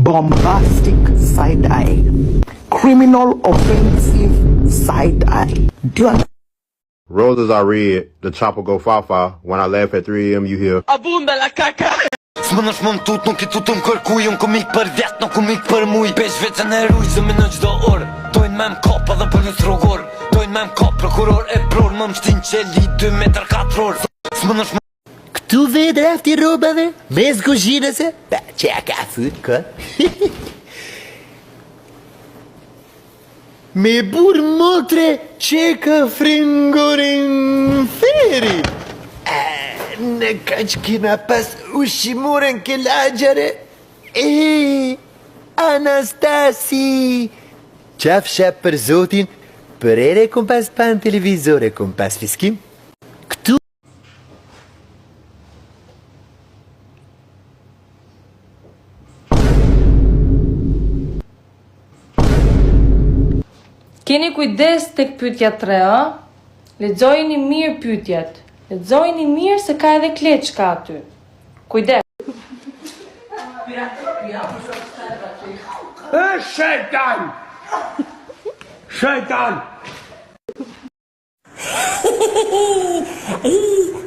Bombastic side eye. Criminal offensive side eye. Do you understand? Roses are red, the chopper go fa-fa. When I laugh at 3 AM, you hear Abunda la caca. S'më nësh më m'tut, nuk I tutëm kërkuj. Unë komik për vjet, nuk komik për muj. Pesh vetën e ruj, zëmi në gjdo orë. Dojnë me m'kap edhe për rogor. Dojnë me m'kap prokuror e pror. Më m'shtin qeli 2 metër 4 orë. S'më nësh më... Këtu vetë rafti robave, mes kuzhinëse. Që ja ka fut, kë? Me bur motre që ka fringorin feri. Në kaq kina pas ushimoren ke lagjare. Anastasi. Qafsha për zotin, për ere kum pas pan televizore, kum pas fiskim. Këtu Keni kujdes tek pyetja 3, ë? Lexojini mirë pyetjet. Lexojini mirë se ka edhe kleçka aty. Kujdes. Shejtan! Shejtan!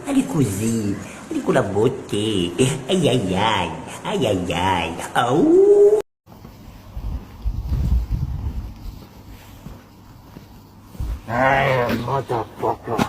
Ali così, ali con la botte. Ai ai ai, ai ai ai. Au! Motherfucker.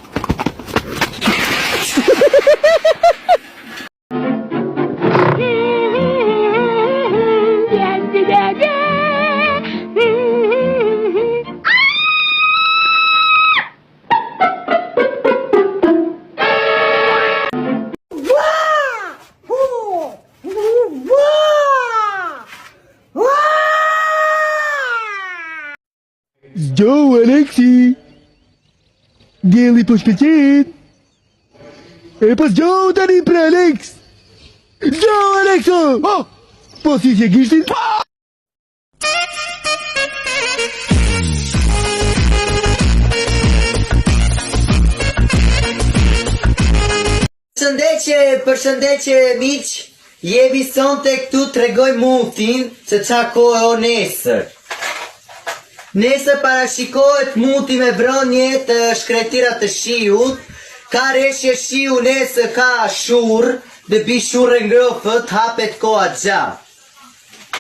Joe Alexi. Djeli po shkëlqen. E pas Joe tani për Alex. Joe Alexo. Po si që gishtin? Përshëndetje miq, jemi sonte këtu të regoj mutin se qa kohë o nesër. Nesër parashikohet muti me bronje të shkretirat të shiut, ka reshje shiu nesër ka shur, dhe bi shurë ngrofët hapet koha gjatë.